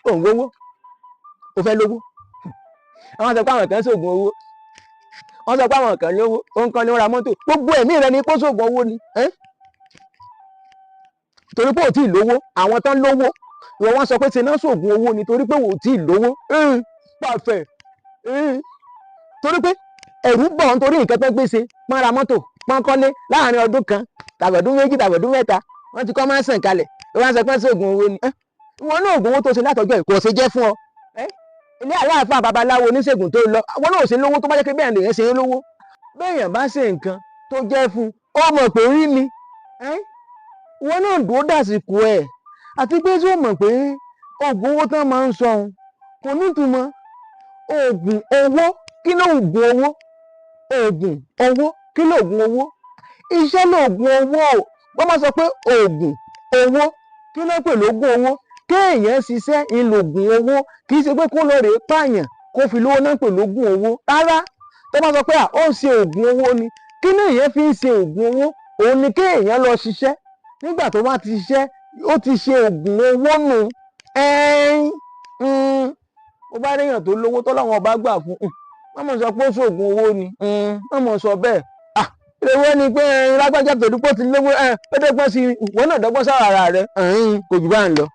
òun wówó ó fẹ́ lówó àwọn sọ pé àwọn kan ṣoògùn owó wọ́n sọ pé àwọn kan lówó òun kan ní ó ra mọ́tò gbogbo ẹ̀mí rẹ ni kó ṣoògùn owó ni torí pé ò tí ì lówó àwọn tán lówó ìwọ wọ́n sọ pé ṣe náà ṣoògùn owó ni torí pé ò tí ì lówó pàfẹ́ torí pé ẹ̀rù bọ̀ nítorí nǹkan tó gbèsè pọ́n ra mọ́tò pọ́n kọ́lé láàrin ọdún kan tàbí ọdún méjì tàbí ọdún mẹ́ta wọ́n ti kọ́ máa ń sàn kalẹ̀ wọ́n sọ pé ṣoògùn owó ni wọn náà oògùn owó tó ṣe látọjọ́ kò ṣe jẹ́ fún ọ ilé aláàfáà babaláwo oníṣègùn tó lọ wọn náà ò ṣe lówó tó bá jẹ́ pé bẹ́ẹ̀ lèyàn ṣe ń lówó béèyàn bá ṣe nǹkan tó jẹ́ fún ó mọ̀ pé rí ni wọn náà dúró dàsìkò ẹ̀ àti pé tí ó mọ̀ pé oògùn owó tán máa ń sọ ohun kò nítumọ̀ oògùn owó kí ló oògùn owó oògùn owó kí ló oògùn owó iṣẹ́ lóògùn owó wọ́n máa sọ pé oògùn owó kí ló pè lóògùn owó kéèyàn ṣiṣẹ́ ìlògùn owó kì í ṣe pé kó lọ rèé pààyàn kó fi lówó náà pè lóògùn owó rárá tó bá sọ pé ó ń ṣe oògùn owó ni kí ni èèyàn fi ń ṣe oògùn owó òun ni kéèyàn lọ ṣiṣẹ́ nígbà tó bá ti ṣiṣẹ́ ó ti ṣe oògùn owó nù ó bá réèyàn tó lówó tọ́lọ́run ọba gbà fún wọ́n mọ̀ sọ pé ó ṣoògùn owó ni wọ́n mọ̀ sọ bẹ́ẹ̀ ewé ni pé lágbájá tòdúpọ̀ ti lówó ó dọ́gbọ́n sí ìwọ náà dọ́gbọ́n sára rẹ̀ kò jù bá ń lọ.